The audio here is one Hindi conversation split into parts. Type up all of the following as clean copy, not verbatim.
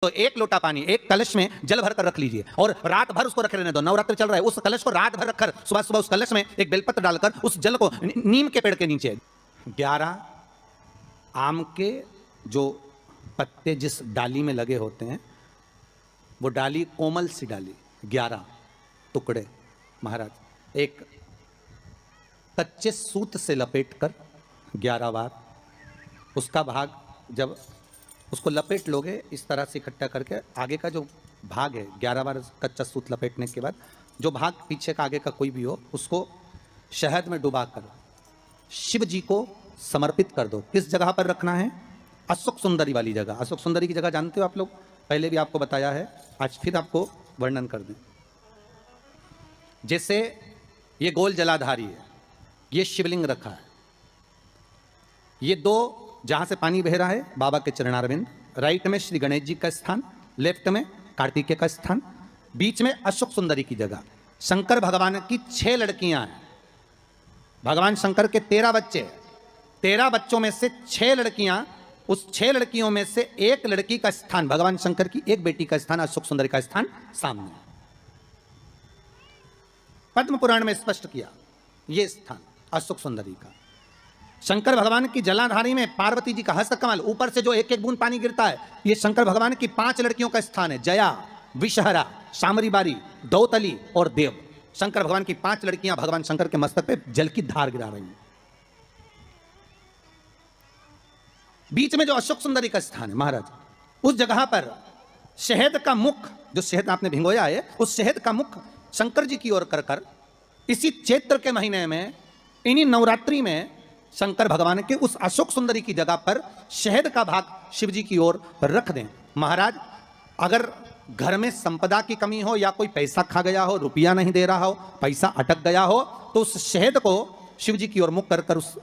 तो एक लोटा पानी एक कलश में जल भर कर रख लीजिए और रात भर उसको रखे रहने दो। नवरात्र चल रहा है, उस कलश को रात भर रखकर सुबह सुबह उस कलश में एक बेलपत्र डालकर उस जल को नीम के पेड़ के नीचे 11 आम के जो पत्ते जिस डाली में लगे होते हैं, वो डाली कोमल सी डाली 11 टुकड़े महाराज एक कच्चे सूत से लपेटकर 11 बार उसका भाग जब उसको लपेट लोगे इस तरह से इकट्ठा करके, आगे का जो भाग है 11 बार कच्चा सूत लपेटने के बाद जो भाग पीछे का आगे का कोई भी हो उसको शहद में डुबाकर शिव जी को समर्पित कर दो। किस जगह पर रखना है? अशोक सुंदरी वाली जगह। अशोक सुंदरी की जगह जानते हो आप लोग, पहले भी आपको बताया है, आज फिर आपको वर्णन कर दें। जैसे ये गोल जलाधारी है, ये शिवलिंग रखा है, ये दो जहां से पानी बह रहा है बाबा के चरणारविंद, राइट में श्री गणेश जी का स्थान, लेफ्ट में कार्तिकेय का स्थान, बीच में अशोक सुंदरी की जगह। शंकर भगवान की 6 लड़कियां हैं। भगवान शंकर के 13 बच्चे, 13 बच्चों में से 6 लड़कियां, उस 6 लड़कियों में से एक लड़की का स्थान, भगवान शंकर की एक बेटी का स्थान, अशोक सुंदरी का स्थान सामने पद्म पुराण में स्पष्ट किया। यह स्थान अशोक सुंदरी का। शंकर भगवान की जलाधारी में पार्वती जी का हस्त कमल, ऊपर से जो एक एक बूंद पानी गिरता है, यह शंकर भगवान की 5 लड़कियों का स्थान है। जया, विषहरा, शामरीबारी, दौतली और देव। शंकर भगवान की 5 लड़कियां भगवान शंकर के मस्तक पे जल की धार गिरा रही हैं। बीच में जो अशोक सुंदरी का स्थान है महाराज, उस जगह पर शहद का मुख, जो शहद आपने भिंगोया है, उस शहद का मुख शंकर जी की ओर कर कर इसी चैत्र के महीने में, इन्हीं नवरात्रि में शंकर भगवान के उस अशोक सुंदरी की जगह पर शहद का भाग शिव जी की ओर रख दें। महाराज अगर घर में संपदा की कमी हो या कोई पैसा खा गया हो, रुपया नहीं दे रहा हो, पैसा अटक गया हो, तो उस शहद को शिव जी की ओर मुख कर कर उस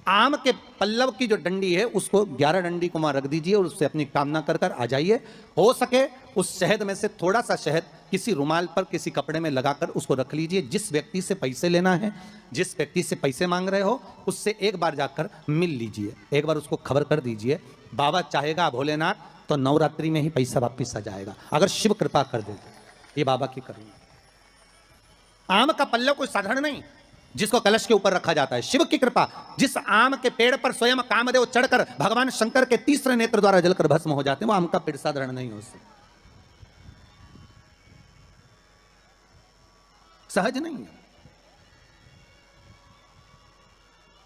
आम के पल्लव की जो डंडी है उसको 11 डंडी को वहां रख दीजिए और उससे अपनी कामना कर कर आ जाइए। हो सके उस शहद में से थोड़ा सा शहद किसी रुमाल पर किसी कपड़े में लगाकर उसको रख लीजिए। जिस व्यक्ति से पैसे लेना है, जिस व्यक्ति से पैसे मांग रहे हो, उससे एक बार जाकर मिल लीजिए, एक बार उसको खबर कर दीजिए। बाबा चाहेगा भोलेनाथ तो नवरात्रि में ही पैसा वापिस आ जाएगा, अगर शिव कृपा कर दे। ये बाबा की करुणा। आम का पल्लव कोई साधारण नहीं जिसको कलश के ऊपर रखा जाता है, शिव की कृपा। जिस आम के पेड़ पर स्वयं कामदेव चढ़कर भगवान शंकर के तीसरे नेत्र द्वारा जलकर भस्म हो जाते हैं, वो आम का पेड़ साधारण नहीं हो सकता, सहज नहीं है।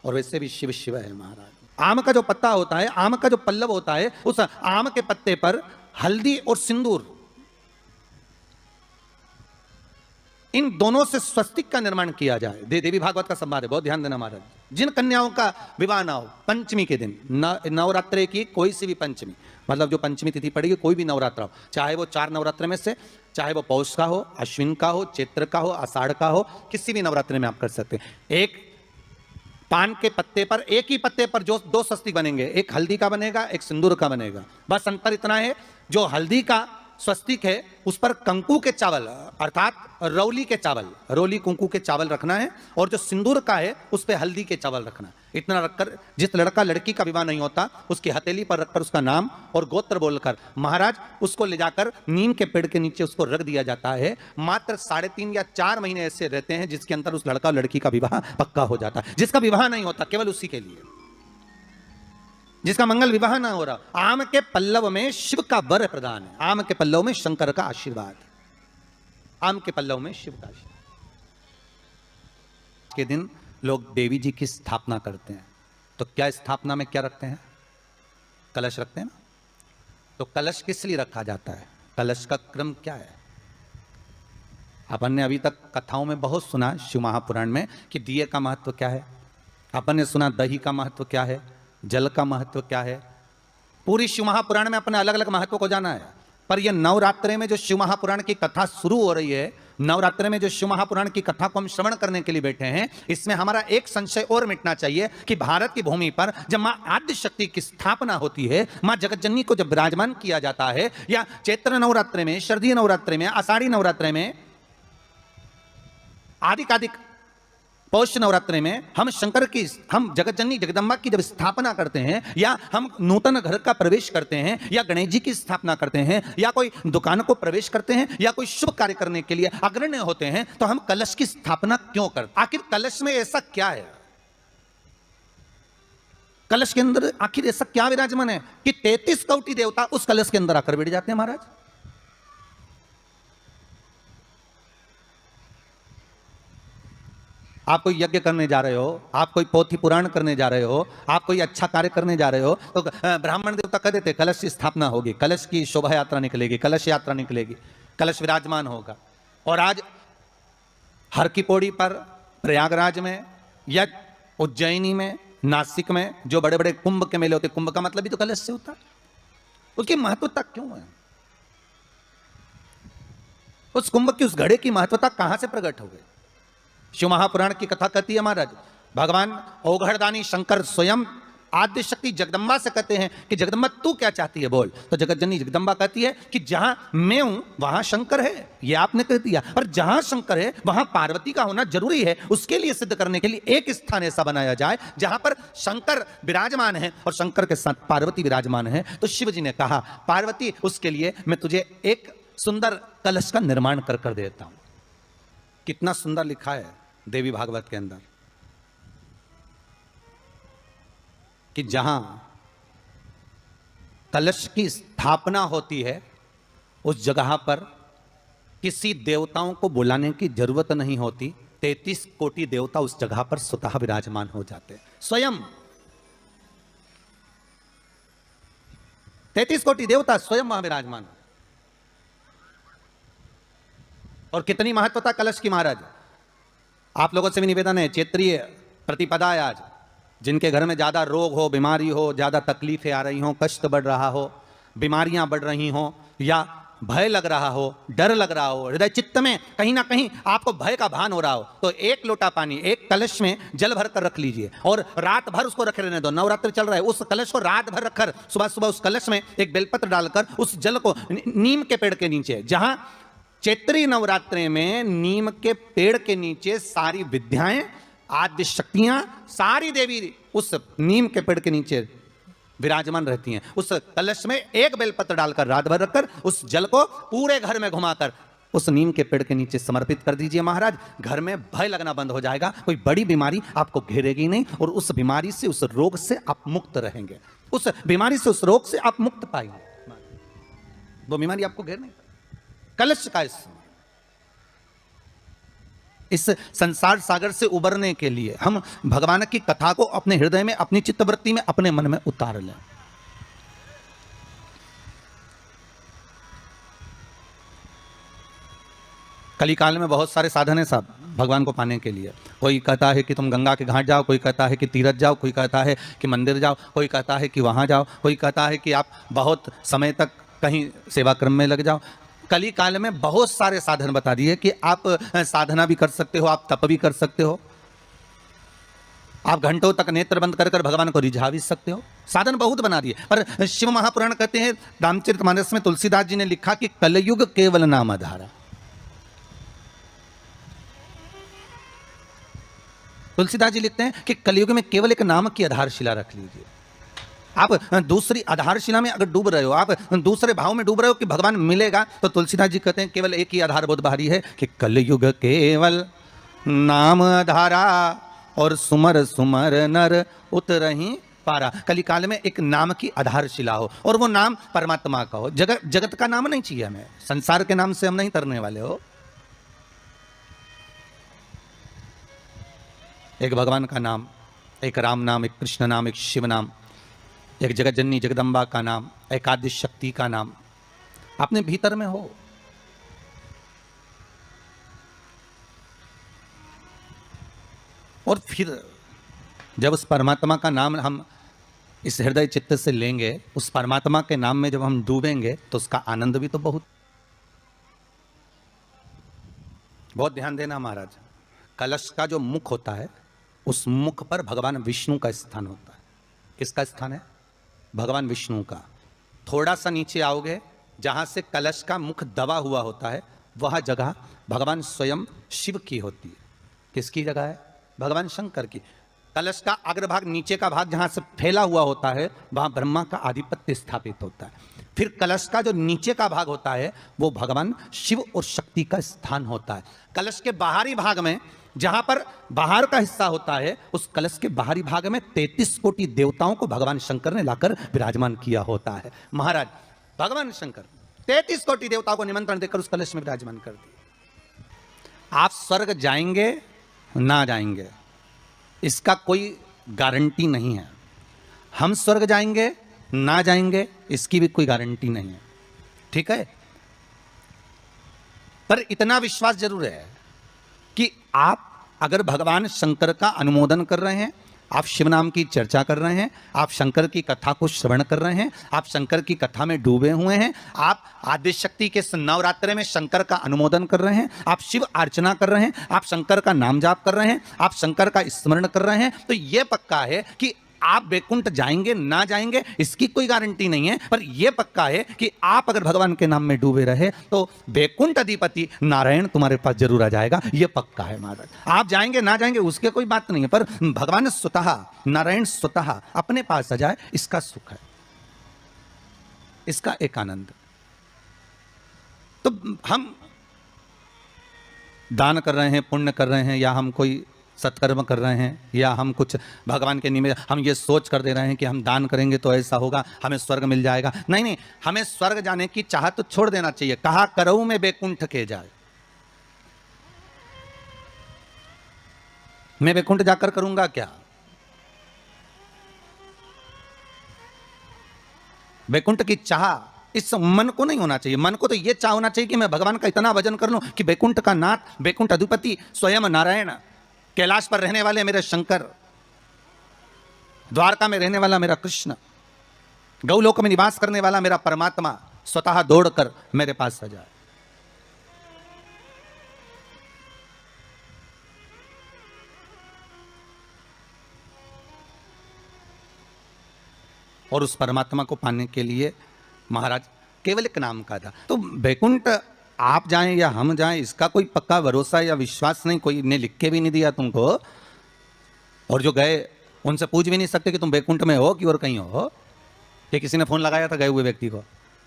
और वैसे भी शिव शिव है महाराज। आम का जो पत्ता होता है, आम का जो पल्लव होता है, उस आम के पत्ते पर हल्दी और सिंदूर, इन दोनों से स्वस्तिक का निर्माण किया जाए। देवी भागवत का संवाद है, बहुत ध्यान देना महाराज। जिन कन्याओं का विवाह ना हो, पंचमी के दिन, नवरात्रे की कोई सी भी पंचमी, मतलब जो पंचमी तिथि पड़ेगी, कोई भी नवरात्र हो, चाहे वो 4 नवरात्र में से, चाहे वो पौष का हो, अश्विन का हो, चैत्र का हो, आषाढ़ का हो, किसी भी नवरात्रि में आप कर सकते हैं। एक पान के पत्ते पर, एक ही पत्ते पर जो 2 स्वस्तिक बनेंगे, एक हल्दी का बनेगा, एक सिंदूर का बनेगा। बस अंतर इतना है, जो हल्दी का स्वस्तिक है उस पर कंकु के चावल अर्थात रौली के चावल, रौली कुंकू के चावल रखना है, और जो सिंदूर का है उस पर हल्दी के चावल रखना है। इतना रखकर जिस लड़का लड़की का विवाह नहीं होता उसकी हथेली पर रखकर उसका नाम और गोत्र बोलकर महाराज उसको ले जाकर नीम के पेड़ के नीचे उसको रख दिया जाता है। मात्र 3.5 या 4 महीने ऐसे रहते हैं जिसके अंदर उस लड़का लड़की का विवाह पक्का हो जाता है। जिसका विवाह नहीं होता केवल उसी के लिए, जिसका मंगल विवाह ना हो रहा, आम के पल्लव में शिव का वर प्रदान है, आम के पल्लव में शंकर का आशीर्वाद, आम के पल्लव में शिव का आशीर्वाद। के दिन लोग देवी जी की स्थापना करते हैं, तो क्या स्थापना में क्या रखते हैं? कलश रखते हैं ना। तो कलश किस लिए रखा जाता है? कलश का क्रम क्या है? अपन ने अभी तक कथाओं में बहुत सुना शिव महापुराण में कि दिए का महत्व क्या है, अपन ने सुना दही का महत्व क्या है, जल का महत्व क्या है। पूरी शिव महापुराण में अपने अलग अलग महत्व को जाना है, पर यह नवरात्रे में जो शिव महापुराण की कथा शुरू हो रही है, नवरात्रे में जो शिव महापुराण की कथा को हम श्रवण करने के लिए बैठे हैं, इसमें हमारा एक संशय और मिटना चाहिए कि भारत की भूमि पर जब मां आद्य शक्ति की स्थापना होती है, मां जगतजननी को जब विराजमान किया जाता है, या चैत्र नवरात्रे में, शरदीय नवरात्रे में, आषाढ़ी नवरात्रे में, आदिकादिक पौष नवरात्रि में हम जगत जननी जगदम्बा की जब स्थापना करते हैं, या हम नूतन घर का प्रवेश करते हैं, या गणेश जी की स्थापना करते हैं, या कोई दुकान को प्रवेश करते हैं, या कोई शुभ कार्य करने के लिए अग्रण्य होते हैं, तो हम कलश की स्थापना क्यों करते? आखिर कलश में ऐसा क्या है? कलश के अंदर आखिर ऐसा क्या विराजमान है कि 33 कोटि देवता उस कलश के अंदर आकर बैठ जाते हैं महाराज? आप कोई यज्ञ करने जा रहे हो, आप कोई पोथी पुराण करने जा रहे हो, आप कोई अच्छा कार्य करने जा रहे हो, तो ब्राह्मण देवता कह देते कलश की स्थापना होगी, कलश की शोभा यात्रा निकलेगी, कलश यात्रा निकलेगी, कलश विराजमान होगा। और आज हर की पौड़ी पर, प्रयागराज में या उज्जैनी में, नासिक में जो बड़े बड़े कुंभ के मेले होते, कुंभ का मतलब भी तो कलश से होता है। उसकी महत्वता क्यों है? उस कुंभ की, उस घड़े की महत्वता कहां से प्रकट हो गई? शिव महापुराण की कथा कहती है महाराज, भगवान औघड़दानी शंकर स्वयं आद्य शक्ति जगदम्बा से कहते हैं कि जगदम्बा तू क्या चाहती है बोल। तो जगत जननी जगदम्बा कहती है कि जहां मैं हूं वहां शंकर है, ये आपने कह दिया, पर जहां शंकर है वहां पार्वती का होना जरूरी है। उसके लिए सिद्ध करने के लिए एक स्थान ऐसा बनाया जाए जहां पर शंकर विराजमान है और शंकर के साथ पार्वती विराजमान है। तो शिव जी ने कहा पार्वती, उसके लिए मैं तुझे एक सुंदर कलश का निर्माण कर देता हूं। कितना सुंदर लिखा है देवी भागवत के अंदर कि जहां कलश की स्थापना होती है उस जगह पर किसी देवताओं को बुलाने की जरूरत नहीं होती। 33 कोटि देवता उस जगह पर स्वतः विराजमान हो जाते हैं। स्वयं 33 कोटि देवता स्वयं वहां विराजमान। और कितनी महत्वता कलश की महाराज। आप लोगों से भी निवेदन है, क्षेत्रीय प्रतिपदा है आज, जिनके घर में ज़्यादा रोग हो, बीमारी हो, ज़्यादा तकलीफें आ रही हों, कष्ट बढ़ रहा हो, बीमारियां बढ़ रही हों, या भय लग रहा हो, डर लग रहा हो, हृदय चित्त में कहीं ना कहीं आपको भय का भान हो रहा हो, तो एक लोटा पानी, एक कलश में जल भर कर रख लीजिए और रात भर उसको रखे रहने दो। नवरात्र चल रहा है, उस कलश को रात भर रखकर सुबह सुबह उस कलश में एक बेलपत्र डालकर उस जल को नीम के पेड़ के नीचे, जहां चैत्री नवरात्रि में नीम के पेड़ के नीचे सारी विद्याएं, आद्य शक्तियां, सारी देवी उस नीम के पेड़ के नीचे विराजमान रहती हैं। उस कलश में एक बेलपत्र डालकर रात भर रखकर उस जल को पूरे घर में घुमाकर उस नीम के पेड़ के नीचे समर्पित कर दीजिए महाराज। घर में भय लगना बंद हो जाएगा, कोई बड़ी बीमारी आपको घेरेगी नहीं और उस बीमारी से, उस रोग से आप मुक्त रहेंगे। उस बीमारी से, उस रोग से आप मुक्त पाएंगे, वो बीमारी आपको घेर नहीं। कलश का इस संसार सागर से उबरने के लिए हम भगवान की कथा को अपने हृदय में, अपनी चित्तवृत्ति में, अपने मन में उतार लें। कलिकाल में बहुत सारे साधन हैं साहब भगवान को पाने के लिए। कोई कहता है कि तुम गंगा के घाट जाओ, कोई कहता है कि तीरथ जाओ, कोई कहता है कि मंदिर जाओ, कोई कहता है कि वहां जाओ, कोई कहता है कि आप बहुत समय तक कहीं सेवा क्रम में लग जाओ। कली काल में बहुत सारे साधन बता दिए कि आप साधना भी कर सकते हो, आप तप भी कर सकते हो, आप घंटों तक नेत्र बंद कर कर भगवान को रिझा भी सकते हो। साधन बहुत बना दिए। पर शिव महापुराण कहते हैं, रामचरितमानस में तुलसीदास जी ने लिखा कि कलयुग केवल नाम आधारा। तुलसीदास जी लिखते हैं कि कलयुग में केवल एक नाम की आधारशिला रख लीजिए। आप दूसरी आधारशिला में अगर डूब रहे हो, आप दूसरे भाव में डूब रहे हो कि भगवान मिलेगा, तो तुलसीदास जी कहते हैं केवल एक ही आधार बहुत भारी है कि कलयुग केवल नाम आधारा और सुमर सुमर नर उतरहि पारा। कली काल में एक नाम की आधारशिला हो और वो नाम परमात्मा का हो। जगत का नाम नहीं चाहिए हमें, संसार के नाम से हम नहीं तरने वाले हो। एक भगवान का नाम, एक राम नाम, एक कृष्ण नाम, एक शिव नाम, एक जगत जननी जगदम्बा का नाम, एक आद्य शक्ति का नाम अपने भीतर में हो। और फिर जब उस परमात्मा का नाम हम इस हृदय चित्त से लेंगे, उस परमात्मा के नाम में जब हम डूबेंगे, तो उसका आनंद भी तो बहुत ध्यान देना महाराज। कलश का जो मुख होता है, उस मुख पर भगवान विष्णु का स्थान होता है। किसका स्थान है? भगवान विष्णु का। थोड़ा सा नीचे आओगे, जहां से कलश का मुख दबा हुआ होता है, वह जगह भगवान स्वयं शिव की होती है। किसकी जगह है? भगवान शंकर की। कलश का अग्रभाग, नीचे का भाग जहां से फैला हुआ होता है वहां ब्रह्मा का आधिपत्य स्थापित होता है। फिर कलश का जो नीचे का भाग होता है वो भगवान शिव और शक्ति का स्थान होता है। कलश के बाहरी भाग में, जहां पर बाहर का हिस्सा होता है, उस कलश के बाहरी भाग में 33 कोटि देवताओं को भगवान शंकर ने लाकर विराजमान किया होता है। महाराज भगवान शंकर 33 कोटि देवताओं को निमंत्रण देकर उस कलश में विराजमान कर दिया। आप स्वर्ग जाएंगे ना जाएंगे इसका कोई गारंटी नहीं है। हम स्वर्ग जाएंगे ना जाएंगे इसकी भी कोई गारंटी नहीं है, ठीक है। पर इतना विश्वास जरूर है कि आप अगर भगवान शंकर का अनुमोदन कर रहे हैं, आप शिव नाम की चर्चा कर रहे हैं, आप शंकर की कथा को श्रवण कर रहे हैं, आप शंकर की कथा में डूबे हुए हैं, आप आदिशक्ति के नवरात्रे में शंकर का अनुमोदन कर रहे हैं, आप शिव अर्चना कर रहे हैं, आप शंकर का नाम जाप कर रहे हैं, आप शंकर का स्मरण कर रहे हैं, तो यह पक्का है कि आप बैकुंठ जाएंगे ना जाएंगे इसकी कोई गारंटी नहीं है। पर यह पक्का है कि आप अगर भगवान के नाम में डूबे रहे तो बैकुंठ अधिपति नारायण तुम्हारे पास जरूर आ जाएगा, यह पक्का है महाराज। आप जाएंगे ना जाएंगे उसके कोई बात नहीं है, पर भगवान स्वतः, नारायण स्वतः अपने पास आ जाए इसका सुख है, इसका एक आनंद। तो हम दान कर रहे हैं, पुण्य कर रहे हैं, या हम कोई सत्कर्म कर रहे हैं, या हम कुछ भगवान के निमित्त हम ये सोच कर दे रहे हैं कि हम दान करेंगे तो ऐसा होगा, हमें स्वर्ग मिल जाएगा। नहीं नहीं, हमें स्वर्ग जाने की चाहत तो छोड़ देना चाहिए। कहा करऊं मैं बैकुंठ के जाए, मैं बैकुंठ जाकर करूंगा क्या? बैकुंठ की चाह इस मन को नहीं होना चाहिए। मन को तो यह चाह होना चाहिए कि मैं भगवान का इतना भजन कर लूं कि बैकुंठ का नाथ, बैकुंठ अधिपति स्वयं नारायण, कैलाश पर रहने वाले मेरे शंकर, द्वारका में रहने वाला मेरा कृष्ण, गौलोक में निवास करने वाला मेरा परमात्मा स्वतः दौड़कर मेरे पास आ जाए। और उस परमात्मा को पाने के लिए महाराज केवल एक नाम का था। तो बैकुंठ आप जाएं या हम जाएं इसका कोई पक्का भरोसा या विश्वास नहीं, कोई ने लिख के भी नहीं दिया तुमको, और जो गए उनसे पूछ भी नहीं सकते कि तुम बैकुंठ में हो कि और कहीं हो। कि किसी ने फोन लगाया था गए हुए व्यक्ति को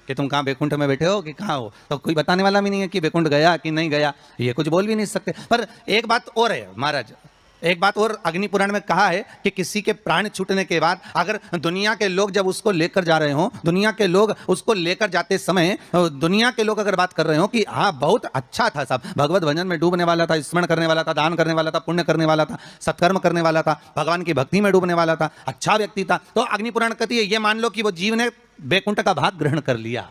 कि तुम कहाँ बैकुंठ में बैठे हो कि कहाँ हो, तो कोई बताने वाला भी नहीं है कि बैकुंठ गया कि नहीं गया, ये कुछ बोल भी नहीं सकते। पर एक बात और है महाराज, एक बात और अग्नि पुराण में कहा है कि किसी के प्राण छूटने के बाद अगर दुनिया के लोग जब उसको लेकर जा रहे हो, दुनिया के लोग उसको लेकर जाते समय दुनिया के लोग अगर बात कर रहे हो कि हाँ बहुत अच्छा था, सब भगवत भजन में डूबने वाला था, स्मरण करने वाला था, दान करने वाला था, पुण्य करने वाला था, सत्कर्म करने वाला था, भगवान की भक्ति में डूबने वाला था, अच्छा व्यक्ति था, तो अग्नि पुराण कहती है ये मान लो कि वो जीव ने बैकुंठ का भाग ग्रहण कर लिया।